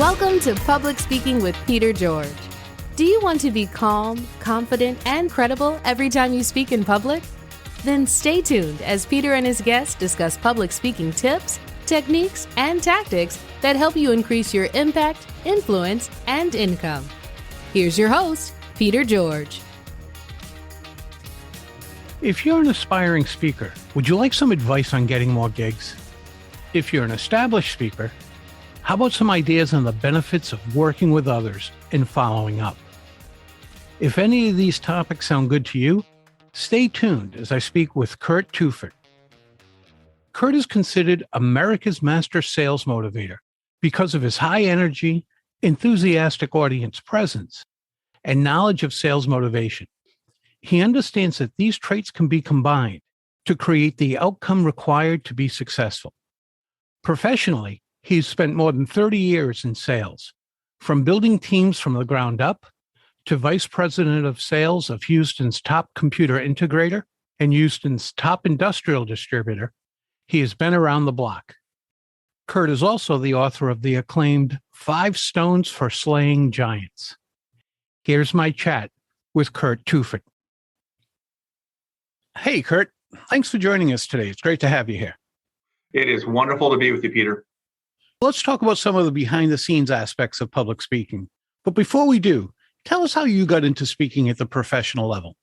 Welcome to Public Speaking with Peter George. Do you want to be calm, confident, and credible every time you speak in public? Then stay tuned as Peter and his guests discuss public speaking tips, techniques, and tactics that help you increase your impact, influence, and income. Here's your host, Peter George. If you're an aspiring speaker, would you like some advice on getting more gigs? If you're an established speaker, how about some ideas on the benefits of working with others and following up? If any of these topics sound good to you, stay tuned as I speak with Curt Tueffert. Curt is considered America's master sales motivator because of his high energy, enthusiastic audience presence, and knowledge of sales motivation. He understands that these traits can be combined to create the outcome required to be successful. Professionally, he's spent more than 30 years in sales, from building teams from the ground up to vice president of sales of Houston's top computer integrator and Houston's top industrial distributor. He has been around the block. Curt is also the author of the acclaimed 5 Stones for Slaying Giants. Here's my chat with Curt Tueffert. Hey, Curt. Thanks for joining us today. It's great to have you here. It is wonderful to be with you, Peter. Let's talk about some of the behind-the-scenes aspects of public speaking. But before we do, tell us how you got into speaking at the professional level.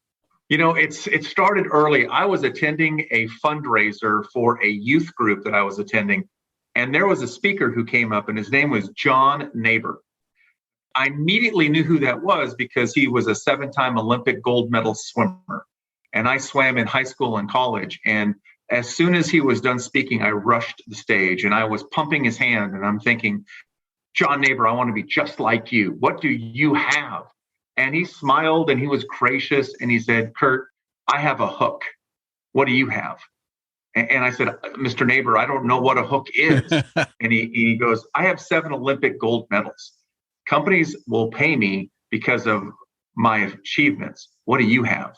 You know, it started early. I was attending a fundraiser for a youth group that I was attending, and there was a speaker who came up, and his name was John Neighbor. I immediately knew who that was because he was a 7-time Olympic gold medal swimmer, and I swam in high school and college, and as soon as he was done speaking, I rushed the stage and I was pumping his hand and I'm thinking, John Neighbor, I want to be just like you. What do you have? And he smiled and he was gracious and he said, Curt, I have a hook. What do you have? And I said, Mr. Neighbor, I don't know what a hook is. And he goes, I have 7 Olympic gold medals. Companies will pay me because of my achievements. What do you have?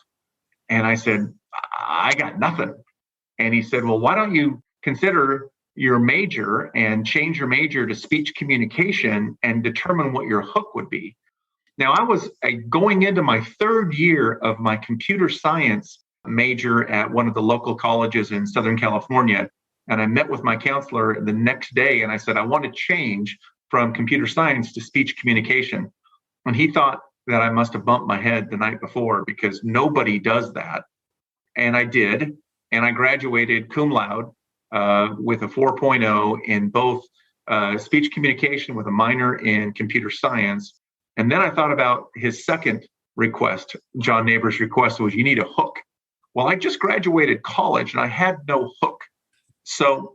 And I said, I got nothing. And he said, well, why don't you consider your major and change your major to speech communication and determine what your hook would be? Now, I was going into my 3rd year of my computer science major at one of the local colleges in Southern California. And I met with my counselor the next day and I said, I want to change from computer science to speech communication. And he thought that I must have bumped my head the night before because nobody does that. And I did. And I graduated cum laude with a 4.0 in both speech communication with a minor in computer science. And then I thought about his second request. John Neighbor's request was, you need a hook. Well, I just graduated college and I had no hook. So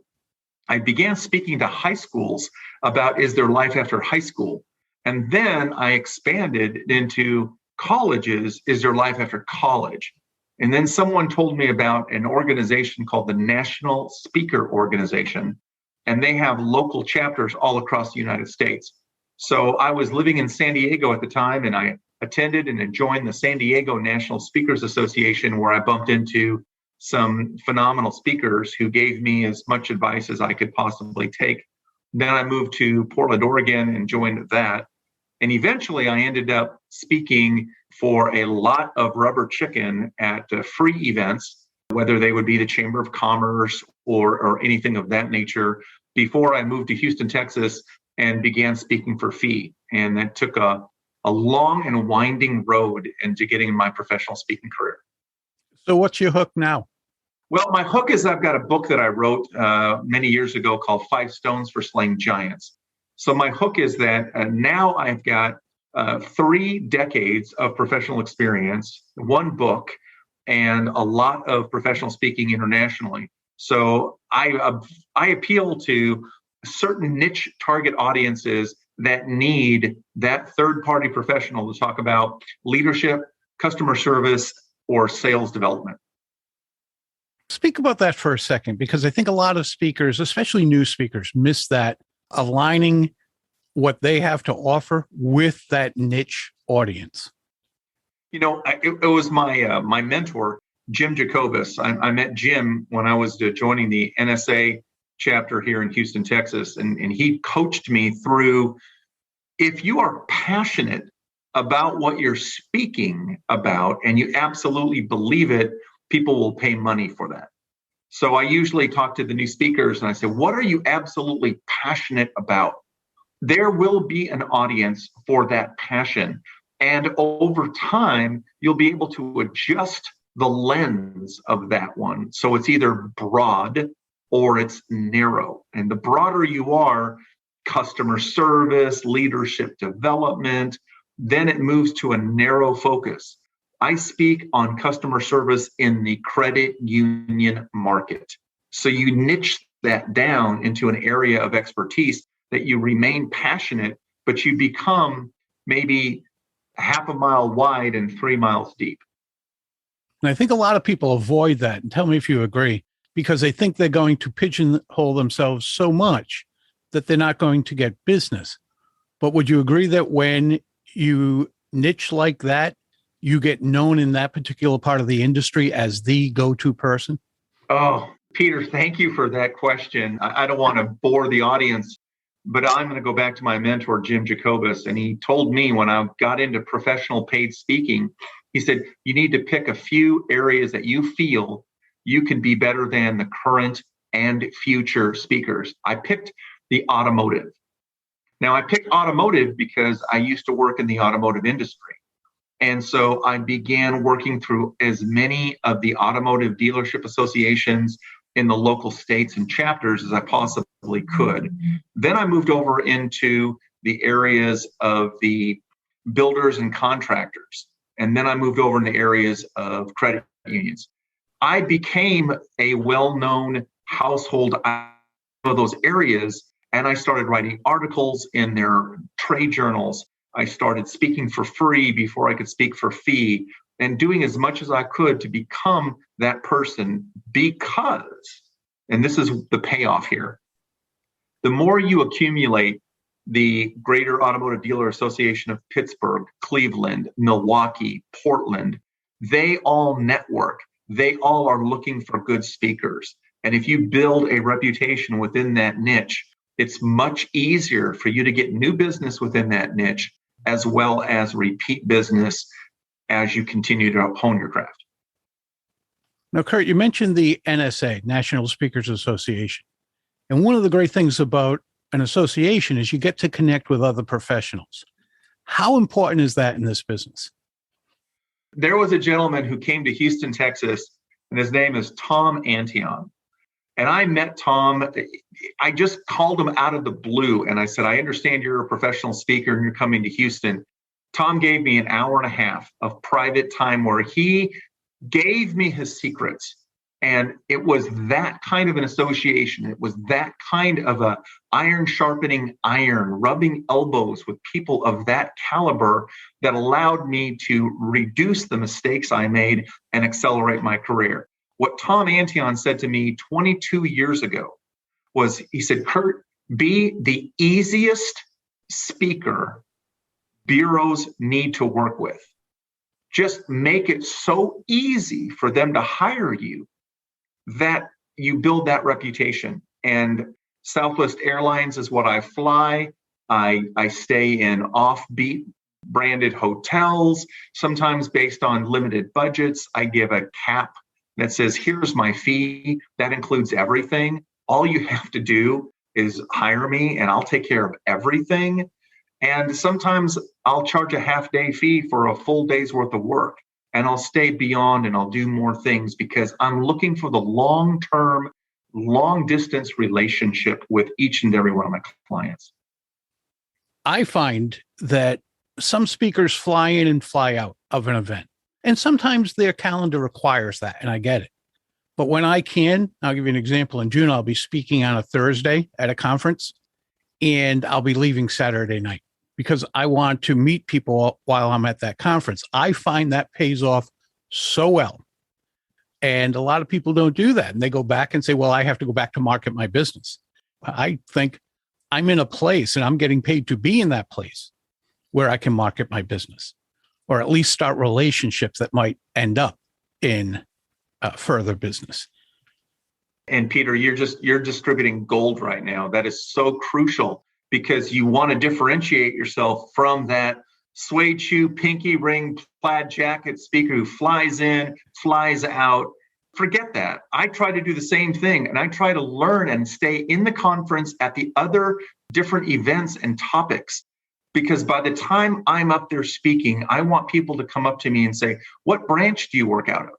I began speaking to high schools about, is there life after high school? And then I expanded into colleges, is there life after college? And then someone told me about an organization called the National Speaker Organization, and they have local chapters all across the United States. So I was living in San Diego at the time, and I attended and joined the San Diego National Speakers Association, where I bumped into some phenomenal speakers who gave me as much advice as I could possibly take. Then I moved to Portland, Oregon, and joined that. And eventually I ended up speaking for a lot of rubber chicken at free events, whether they would be the Chamber of Commerce or anything of that nature, before I moved to Houston, Texas, and began speaking for fee. And that took a long and winding road into getting my professional speaking career. So what's your hook now? Well, my hook is I've got a book that I wrote many years ago called 5 Stones for Slaying Giants. So my hook is that now I've got 3 decades of professional experience, 1 book, and a lot of professional speaking internationally. So I appeal to certain niche target audiences that need that third-party professional to talk about leadership, customer service, or sales development. Speak about that for a second, because I think a lot of speakers, especially new speakers, miss that, aligning what they have to offer with that niche audience. You know, it was my mentor, Jim Jacobus. I met Jim when I was joining the NSA chapter here in Houston, Texas, and he coached me through If you are passionate about what you're speaking about and you absolutely believe it, people will pay money for that. So I usually talk to the new speakers and I say, what are you absolutely passionate about? There will be an audience for that passion. And over time, you'll be able to adjust the lens of that one. So it's either broad or it's narrow. And the broader you are, customer service, leadership development, then it moves to a narrow focus. I speak on customer service in the credit union market. So you niche that down into an area of expertise that you remain passionate, but you become maybe half a mile wide and 3 miles deep. And I think a lot of people avoid that, and tell me if you agree, because they think they're going to pigeonhole themselves so much that they're not going to get business. But would you agree that when you niche like that, you get known in that particular part of the industry as the go-to person? Oh, Peter, thank you for that question. I don't want to bore the audience, but I'm going to go back to my mentor, Jim Jacobus. And he told me when I got into professional paid speaking, he said, you need to pick a few areas that you feel you can be better than the current and future speakers. I picked the automotive. Now, I picked automotive because I used to work in the automotive industry. And so I began working through as many of the automotive dealership associations in the local states and chapters as I possibly could. Then I moved over into the areas of the builders and contractors. And then I moved over in the areas of credit unions. I became a well-known household of those areas, and I started writing articles in their trade journals. I started speaking for free before I could speak for fee, and doing as much as I could to become that person because, and this is the payoff here, the more you accumulate the Greater Automotive Dealer Association of Pittsburgh, Cleveland, Milwaukee, Portland, they all network. They all are looking for good speakers. And if you build a reputation within that niche, it's much easier for you to get new business within that niche, as well as repeat business as you continue to hone your craft. Now, Curt, you mentioned the NSA, National Speakers Association. And one of the great things about an association is you get to connect with other professionals. How important is that in this business? There was a gentleman who came to Houston, Texas, and his name is Tom Antion. And I met Tom. I just called him out of the blue. And I said, I understand you're a professional speaker and you're coming to Houston. Tom gave me an hour and a half of private time where he gave me his secrets. And it was that kind of an association. It was that kind of a iron sharpening iron, rubbing elbows with people of that caliber that allowed me to reduce the mistakes I made and accelerate my career. What Tom Antion said to me 22 years ago was, he said, Curt, be the easiest speaker bureaus need to work with. Just make it so easy for them to hire you that you build that reputation. And Southwest Airlines is what I fly. I stay in offbeat branded hotels, sometimes based on limited budgets. I give a cap that says, here's my fee. That includes everything. All you have to do is hire me and I'll take care of everything. And sometimes I'll charge a half-day fee for a full day's worth of work. And I'll stay beyond and I'll do more things because I'm looking for the long-term, long-distance relationship with each and every one of my clients. I find that some speakers fly in and fly out of an event. And sometimes their calendar requires that, and I get it. But when I can, I'll give you an example. In June, I'll be speaking on a Thursday at a conference, and I'll be leaving Saturday night because I want to meet people while I'm at that conference. I find that pays off so well. And a lot of people don't do that. And they go back and say, well, I have to go back to market my business. I think I'm in a place and I'm getting paid to be in that place where I can market my business, or at least start relationships that might end up in further business. And Peter, you're distributing gold right now. That is so crucial because you want to differentiate yourself from that suede shoe, pinky ring, plaid jacket speaker who flies in, flies out. Forget that. I try to do the same thing, and I try to learn and stay in the conference at the other different events and topics, because by the time I'm up there speaking, I want people to come up to me and say, what branch do you work out of?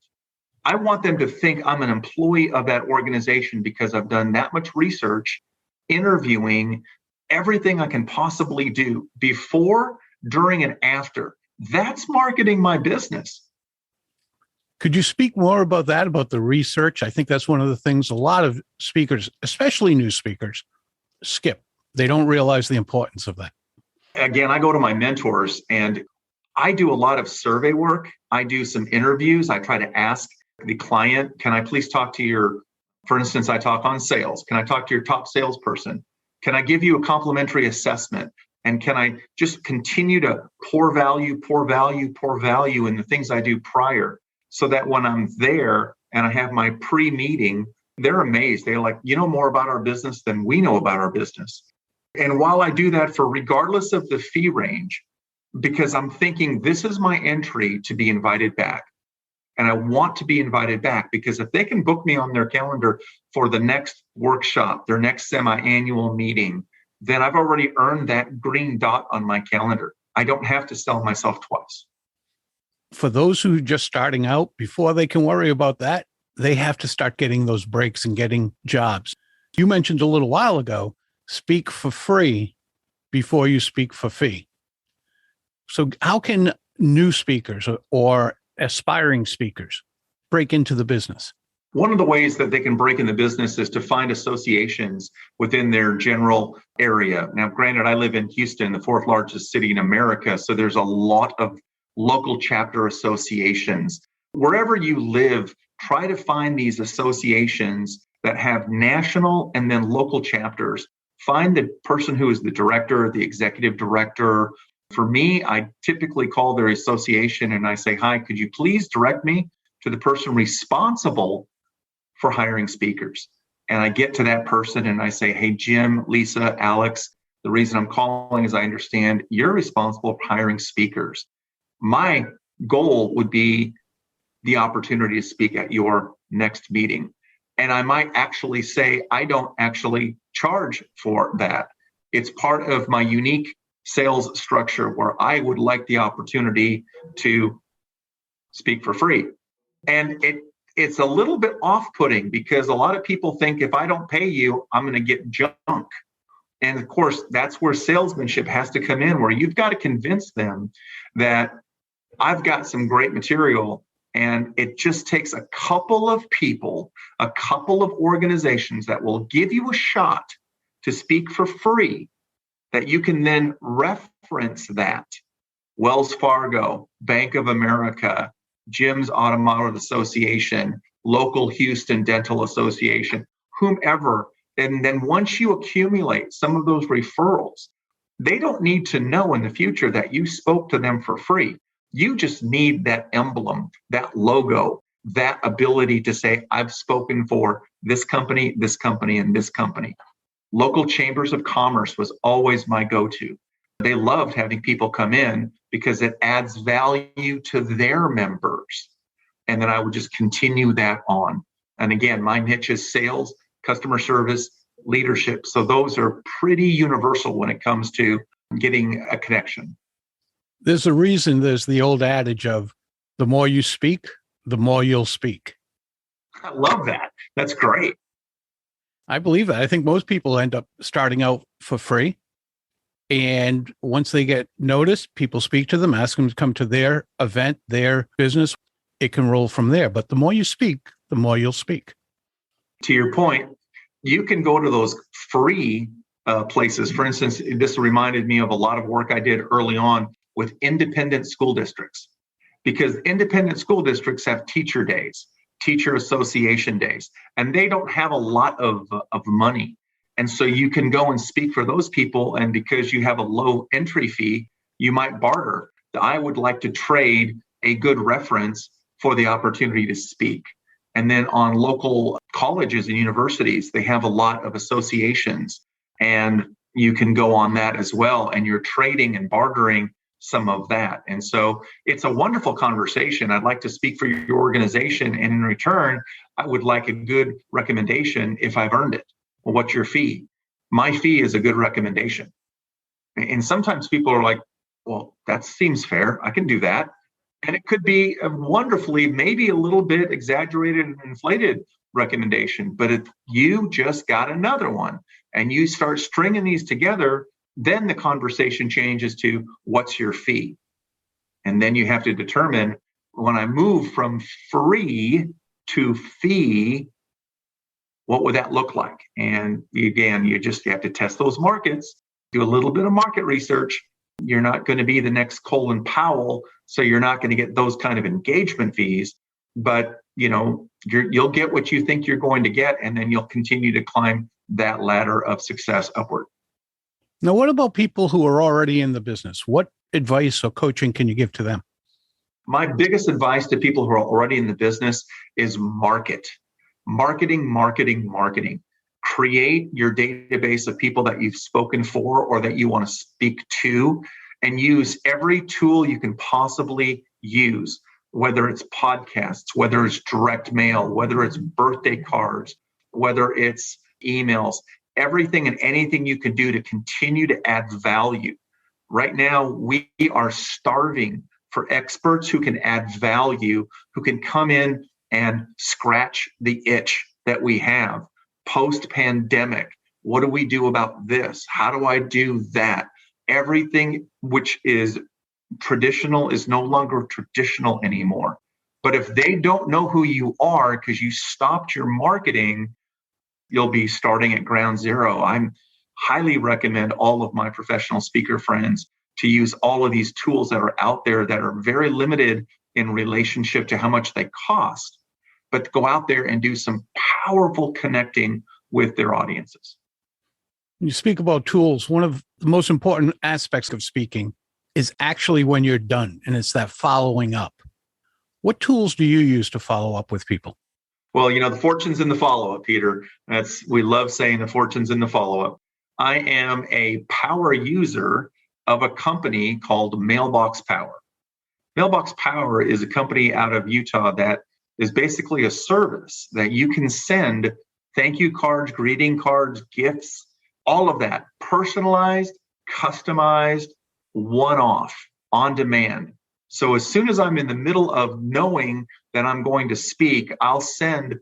I want them to think I'm an employee of that organization because I've done that much research, interviewing, everything I can possibly do before, during, and after. That's marketing my business. Could you speak more about that, about the research? I think that's one of the things a lot of speakers, especially new speakers, skip. They don't realize the importance of that. Again, I go to my mentors and I do a lot of survey work. I do some interviews. I try to ask the client, can I please talk to your, for instance, I talk on sales. Can I talk to your top salesperson? Can I give you a complimentary assessment? And can I just continue to pour value in the things I do prior, so that when I'm there and I have my pre-meeting, they're amazed. They're like, you know more about our business than we know about our business. And while I do that for regardless of the fee range, because I'm thinking this is my entry to be invited back. And I want to be invited back, because if they can book me on their calendar for the next workshop, their next semi-annual meeting, then I've already earned that green dot on my calendar. I don't have to sell myself twice. For those who are just starting out, before they can worry about that, they have to start getting those breaks and getting jobs. You mentioned a little while ago, speak for free before you speak for fee. So how can new speakers or aspiring speakers break into the business? One of the ways that they can break in the business is to find associations within their general area. Now, granted, I live in Houston, the fourth largest city in America, so there's a lot of local chapter associations. Wherever you live, try to find these associations that have national and then local chapters. Find the person who is the director, the executive director. For me, I typically call their association and I say, hi, could you please direct me to the person responsible for hiring speakers? And I get to that person and I say, hey, Jim, Lisa, Alex, the reason I'm calling is I understand you're responsible for hiring speakers. My goal would be the opportunity to speak at your next meeting. And I might actually say, I don't actually charge for that. It's part of my unique sales structure where I would like the opportunity to speak for free. And it's a little bit off-putting, because a lot of people think if I don't pay you, I'm going to get junk. And of course, that's where salesmanship has to come in, where you've got to convince them that I've got some great material, and it just takes a couple of people, a couple of organizations that will give you a shot to speak for free, that you can then reference that. Wells Fargo, Bank of America, Jim's Automotive Association, local Houston Dental Association, whomever. And then once you accumulate some of those referrals, they don't need to know in the future that you spoke to them for free. You just need that emblem, that logo, that ability to say, I've spoken for this company, and this company. Local chambers of commerce was always my go-to. They loved having people come in because it adds value to their members. And then I would just continue that on. And again, my niche is sales, customer service, leadership. So those are pretty universal when it comes to getting a connection. There's a reason there's the old adage of the more you speak, the more you'll speak. I love that. That's great. I believe that. I think most people end up starting out for free. And once they get noticed, people speak to them, ask them to come to their event, their business. It can roll from there. But the more you speak, the more you'll speak. To your point, you can go to those free places. For instance, this reminded me of a lot of work I did early on with independent school districts, because independent school districts have teacher days, teacher association days, and they don't have a lot of money. And so you can go and speak for those people. And because you have a low entry fee, you might barter. I would like to trade a good reference for the opportunity to speak. And then on local colleges and universities, they have a lot of associations. And you can go on that as well. And you're trading and bartering some of that. And so it's a wonderful conversation. I'd like to speak for your organization. And in return, I would like a good recommendation if I've earned it. Well, what's your fee? My fee is a good recommendation. And sometimes people are like, well, that seems fair. I can do that. And it could be a wonderfully, maybe a little bit exaggerated and inflated recommendation. But if you just got another one and you start stringing these together, then the conversation changes to what's your fee? And then you have to determine, when I move from free to fee, what would that look like? And again, you have to test those markets, do a little bit of market research. You're not going to be the next Colin Powell, so you're not going to get those kind of engagement fees. But you'll get what you think you're going to get, and then you'll continue to climb that ladder of success upward. Now, what about people who are already in the business? What advice or coaching can you give to them? My biggest advice to people who are already in the business is marketing. Create your database of people that you've spoken for or that you want to speak to, and use every tool you can possibly use, whether it's podcasts, whether it's direct mail, whether it's birthday cards, whether it's emails, everything and anything you can do to continue to add value. Right now, we are starving for experts who can add value, who can come in and scratch the itch that we have. Post-pandemic, what do we do about this? How do I do that? Everything which is traditional is no longer traditional anymore. But if they don't know who you are because you stopped your marketing, you'll be starting at ground zero. I highly recommend all of my professional speaker friends to use all of these tools that are out there that are very limited in relationship to how much they cost, but go out there and do some powerful connecting with their audiences. When you speak about tools, one of the most important aspects of speaking is actually when you're done, and it's that following up. What tools do you use to follow up with people? Well, the fortune's in the follow-up, Peter. We love saying the fortune's in the follow-up. I am a power user of a company called Mailbox Power. Mailbox Power is a company out of Utah that is basically a service that you can send thank you cards, greeting cards, gifts, all of that, personalized, customized, one-off, on demand. So as soon as I'm in the middle of knowing that I'm going to speak, I'll send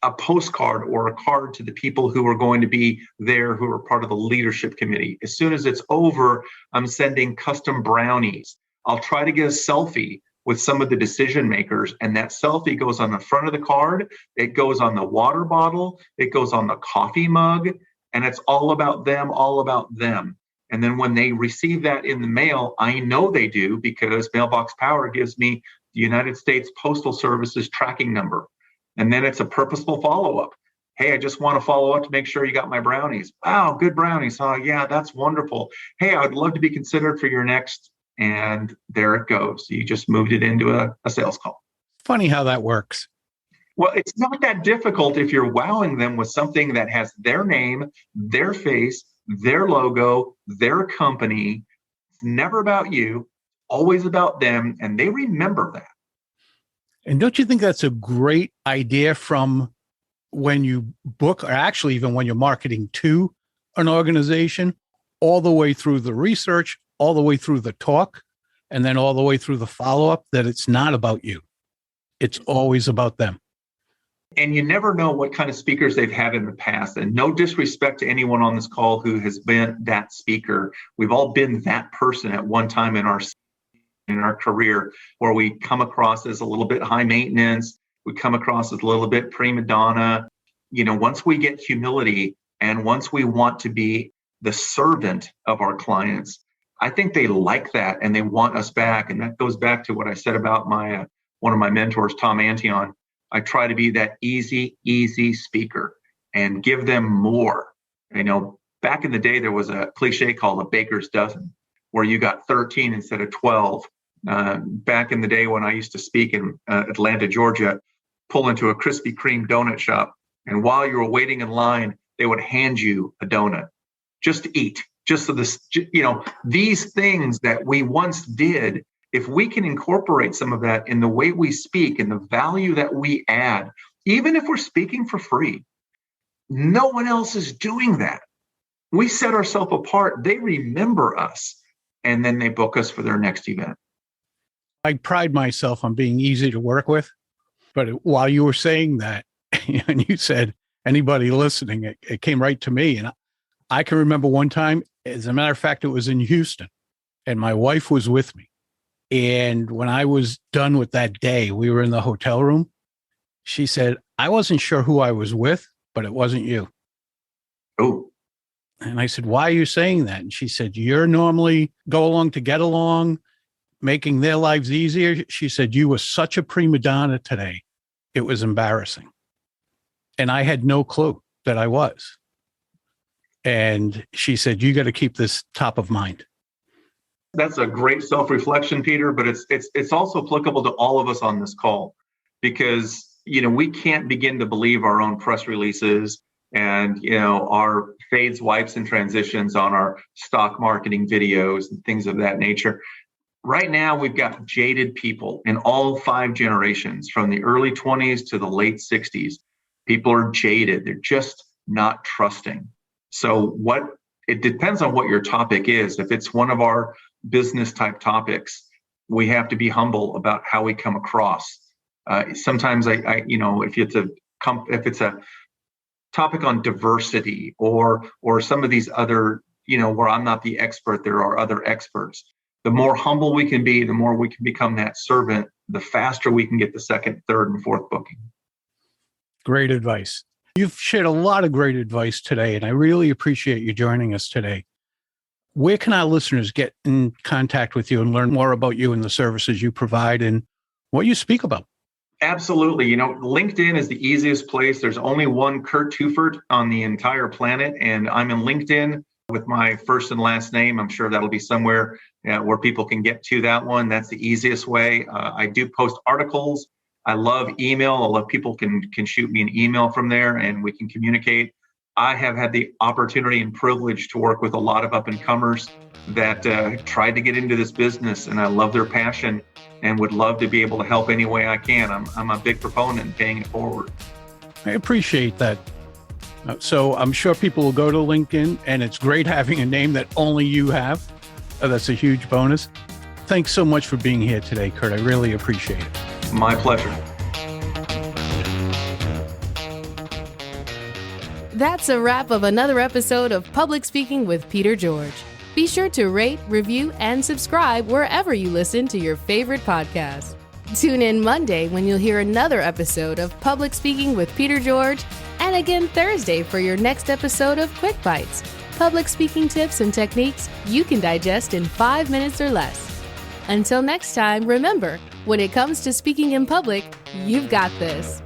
a postcard or a card to the people who are going to be there, who are part of the leadership committee. As soon as it's over, I'm sending custom brownies. I'll try to get a selfie with some of the decision makers, and that selfie goes on the front of the card. It goes on the water bottle. It goes on the coffee mug, and it's all about them, all about them. And then when they receive that in the mail, I know they do, because Mailbox Power gives me the United States Postal Service's tracking number. And then it's a purposeful follow-up. Hey, I just want to follow up to make sure you got my brownies. Wow, good brownies. Oh, yeah, that's wonderful. Hey, I would love to be considered for your next. And there it goes. You just moved it into a sales call. Funny how that works. Well, it's not that difficult if you're wowing them with something that has their name, their face, their logo, their company. It's never about you, always about them, and they remember that. And don't you think that's a great idea from when you book, or actually even when you're marketing to an organization, all the way through the research, all the way through the talk, and then all the way through the follow-up, that it's not about you. It's always about them. And you never know what kind of speakers they've had in the past. And no disrespect to anyone on this call who has been that speaker. We've all been that person at one time in our career, where we come across as a little bit high maintenance. We come across as a little bit prima donna. Once we get humility, and once we want to be the servant of our clients, I think they like that and they want us back. And that goes back to what I said about my one of my mentors, Tom Antion. I try to be that easy speaker and give them more. Back in the day, there was a cliche called a baker's dozen, where you got 13 instead of 12. Back in the day when I used to speak in Atlanta, Georgia, pull into a Krispy Kreme donut shop, and while you were waiting in line, they would hand you a donut. just to eat, just so this, these things that we once did, if we can incorporate some of that in the way we speak and the value that we add, even if we're speaking for free, no one else is doing that. We set ourselves apart. They remember us, and then they book us for their next event. I pride myself on being easy to work with. But while you were saying that, and you said, anybody listening, it came right to me. And I can remember one time, as a matter of fact, it was in Houston, and my wife was with me. And when I was done with that day, we were in the hotel room. She said, I wasn't sure who I was with, but it wasn't you. Oh. And I said, why are you saying that? And she said, you're normally go along to get along, making their lives easier. She said, you were such a prima donna today. It was embarrassing. And I had no clue that I was. And she said, you got to keep this top of mind. That's a great self-reflection, Peter, but it's also applicable to all of us on this call, because, we can't begin to believe our own press releases and, our fades, wipes, and transitions on our stock marketing videos and things of that nature. Right now, we've got jaded people in all 5 generations, from the early 20s to the late 60s. People are jaded. They're just not trusting. So it depends on what your topic is. If it's one of our business type topics, we have to be humble about how we come across. Sometimes if it's a topic on diversity or some of these other, where I'm not the expert, there are other experts. The more humble we can be, the more we can become that servant, the faster we can get the second, third, and fourth booking. Great advice. You've shared a lot of great advice today, and I really appreciate you joining us today. Where can our listeners get in contact with you and learn more about you and the services you provide and what you speak about? Absolutely. LinkedIn is the easiest place. There's only one Curt Tueffert on the entire planet, and I'm in LinkedIn with my first and last name. I'm sure that'll be somewhere where people can get to that one. That's the easiest way. I do post articles. I love email. I love people can shoot me an email from there and we can communicate. I have had the opportunity and privilege to work with a lot of up-and-comers that tried to get into this business, and I love their passion and would love to be able to help any way I can. I'm a big proponent in paying it forward. I appreciate that. So I'm sure people will go to LinkedIn, and it's great having a name that only you have. That's a huge bonus. Thanks so much for being here today, Curt. I really appreciate it. My pleasure. That's a wrap of another episode of Public Speaking with Peter George. Be sure to rate, review, and subscribe wherever you listen to your favorite podcast. Tune in Monday when you'll hear another episode of Public Speaking with Peter George, and again Thursday for your next episode of Quick Bites, public speaking tips and techniques you can digest in 5 minutes or less. Until next time, remember, when it comes to speaking in public, you've got this.